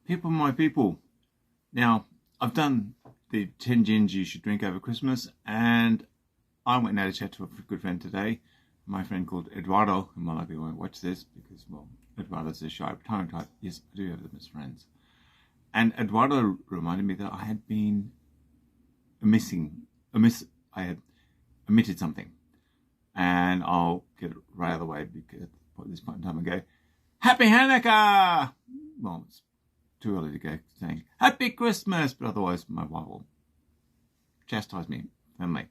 People, my people. Now, I've done the 10 gins you should drink over Christmas, and I went and had a chat to a good friend today, my friend called Eduardo, who might likely won't watch this because, well, Eduardo's a shy retirement type. Yes, I do have them as friends. And Eduardo reminded me that I had been I had omitted something. And I'll get it right out of the way because at this point in time I go, Happy Hanukkah! Well, it's too early to go saying Happy Christmas, but otherwise my wife will chastise me firmly.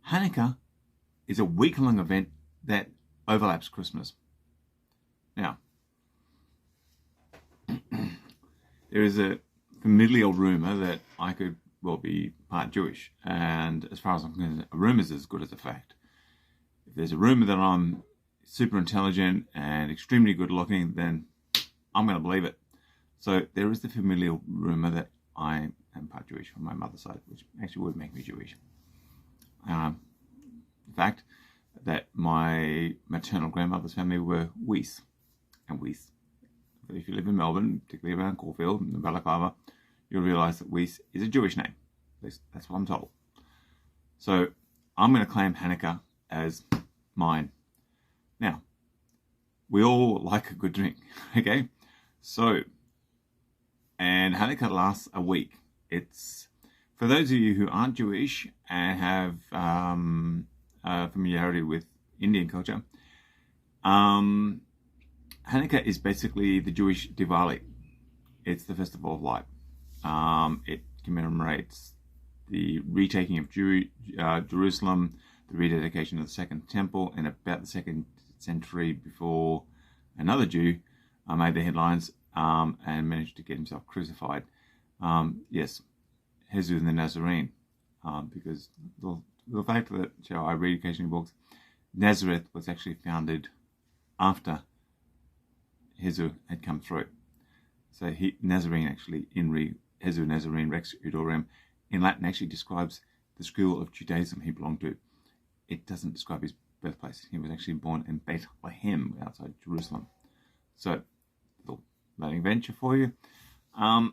Hanukkah is a week-long event that overlaps Christmas. Now, there is a familial rumour that I could, well, be part Jewish, and as far as I'm concerned, a rumour is as good as a fact. If there's a rumour that I'm super intelligent and extremely good looking, then I'm going to believe it. So there is the familial rumour that I am part Jewish from my mother's side, which actually would make me Jewish. The fact that my maternal grandmother's family were Weiss. And Weiss, if you live in Melbourne, particularly around Caulfield and Balaclava, you'll realise that Weiss is a Jewish name. At least that's what I'm told. So I'm going to claim Hanukkah as mine. Now, we all like a good drink, okay? So, and Hanukkah lasts a week. It's, for those of you who aren't Jewish and have familiarity with Indian culture, Hanukkah is basically the Jewish Diwali. It's the festival of light. It commemorates the retaking of Jerusalem, the rededication of the Second Temple in about the 2nd century before another Jew made the headlines and managed to get himself crucified. Yes, Jesus the Nazarene, because the fact that I read occasionally books, Nazareth was actually founded after Jesus had come through. So Nazarene actually, Jesus Nazarene Rex Eudorem, in Latin actually describes the school of Judaism he belonged to. It doesn't describe his birthplace. He was actually born in Bethlehem outside Jerusalem. So, little learning venture for you. And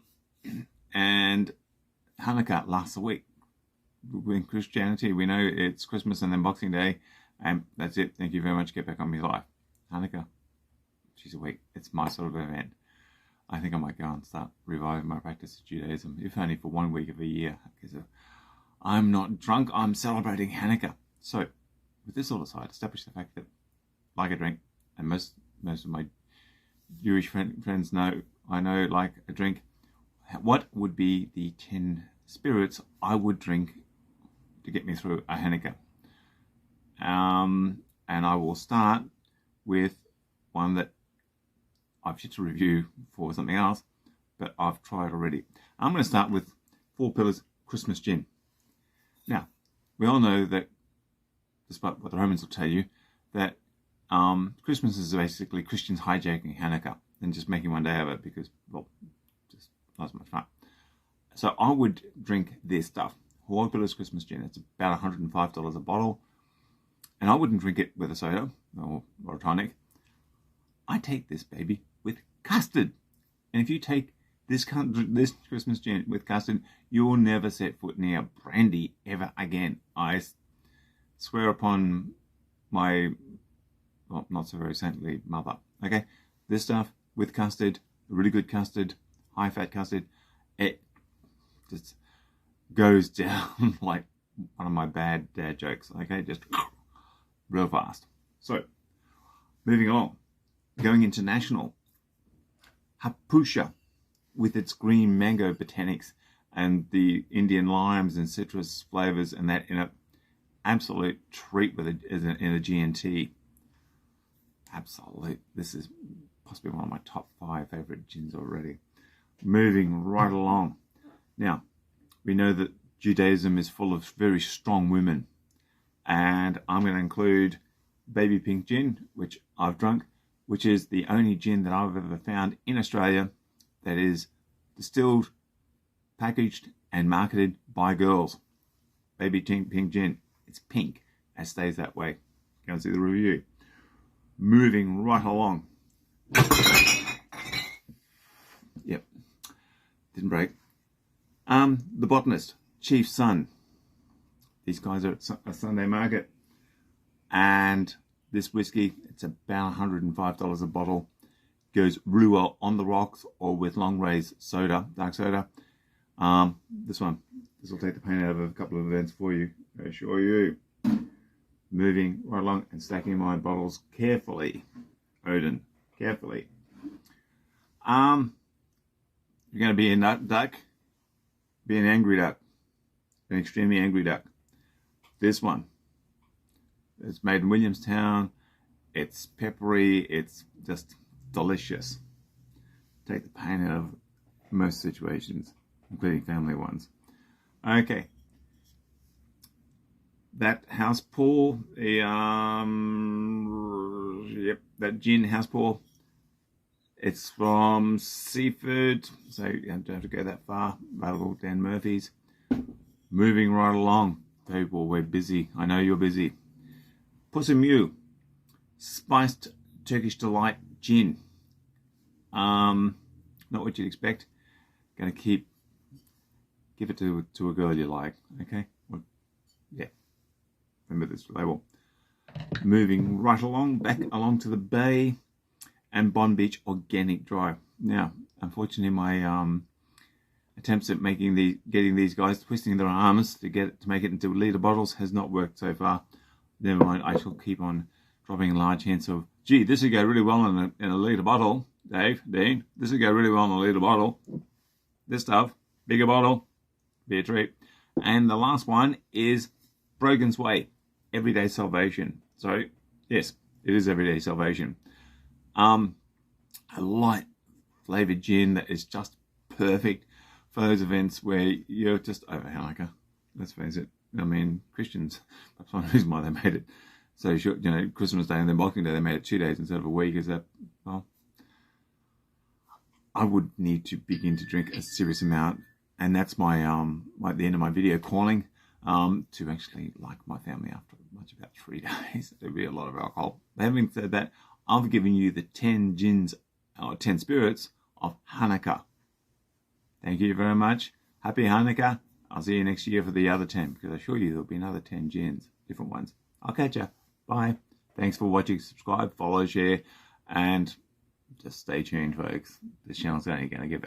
Hanukkah lasts a week. In Christianity, we know it's Christmas and then Boxing Day, and that's it. Thank you very much. Get back on with life. Hanukkah, she's a week. It's my sort of event. I think I might go and start reviving my practice of Judaism, if only for 1 week of a year, because I'm not drunk, I'm celebrating Hanukkah. So, with this all aside, establish the fact that, like a drink, and most of my Jewish friends know, I know like a drink, what would be the 10 spirits I would drink to get me through a Hanukkah? And I will start with one that I've yet to review for something else, but I've tried already. I'm going to start with 4 Pillars Christmas Gin. Now, we all know that, despite what the Romans will tell you, that Christmas is basically Christians hijacking Hanukkah and just making one day of it because, well, just not as much fun. So I would drink this stuff, 4 Pillars Christmas Gin. It's about $105 a bottle, and I wouldn't drink it with a soda or a tonic. I take this baby with custard. And if you take this Christmas gin with custard, you'll never set foot near brandy ever again. I swear upon my, well, not so very saintly mother. Okay, this stuff with custard, really good custard, high-fat custard, it just goes down like one of my bad dad jokes. Okay, just real fast. So, moving along. Going international, Hapusha, with its green mango botanics and the Indian limes and citrus flavors and that in a absolute treat with in a G&T. Absolute. This is possibly one of my top 5 favorite gins already. Moving right along. Now, we know that Judaism is full of very strong women, and I'm going to include Baby Pink Gin, which I've drunk, which is the only gin that I've ever found in Australia that is distilled, packaged, and marketed by girls. Baby Pink Gin. It's pink, and stays that way. Go and see the review. Moving right along. Yep, Didn't break. The Botanist, Chief's Son. These guys are at a Sunday market. And this whiskey, it's about $105 a bottle. Goes really well on the rocks or with long rays soda, dark soda. This will take the pain out of a couple of events for you, I assure you. Moving right along and stacking my bottles carefully. Odin, carefully. You're going to be a nut duck, be an angry duck, an extremely angry duck. This one, it's made in Williamstown. It's peppery. It's just delicious. Take the pain out of most situations, including family ones. Okay. That house pour, that gin house pour, it's from Seafood, so you don't have to go that far. Available Dan Murphy's. Moving right along, people, we're busy. I know you're busy. Puss and Mew, spiced Turkish delight gin. Not what you'd expect. Gonna give it to a girl you like. Okay. Well, yeah. Remember this label. Moving right along, back along to the bay and Bond Beach Organic Dry. Now, unfortunately, my attempts at getting these guys twisting their arms to make it into liter bottles has not worked so far. Never mind. I shall keep on dropping large hints of, gee, this would go really well in a liter bottle. Dave, Dean, this would go really well in a liter bottle. This stuff, bigger bottle, be a treat. And the last one is Brogan's Way, Everyday Salvation. So, yes, it is Everyday Salvation. A light flavoured gin that is just perfect for those events where you're just over Hanukkah. Let's face it. I mean, Christians, that's one reason why they made it so short. You know, Christmas Day and then Boxing Day, they made it 2 days instead of a week. Is that, well, I would need to begin to drink a serious amount, and that's my at the end of my video calling to actually like my family after much about 3 days. There'd be a lot of alcohol. Having said that, I've given you the 10 gins or 10 spirits of Hanukkah. Thank you very much. Happy Hanukkah. I'll see you next year for the other 10, because I assure you there'll be another 10 gins, different ones. I'll catch ya. Bye. Thanks for watching. Subscribe, follow, share, and just stay tuned, folks. This channel's only going to get better.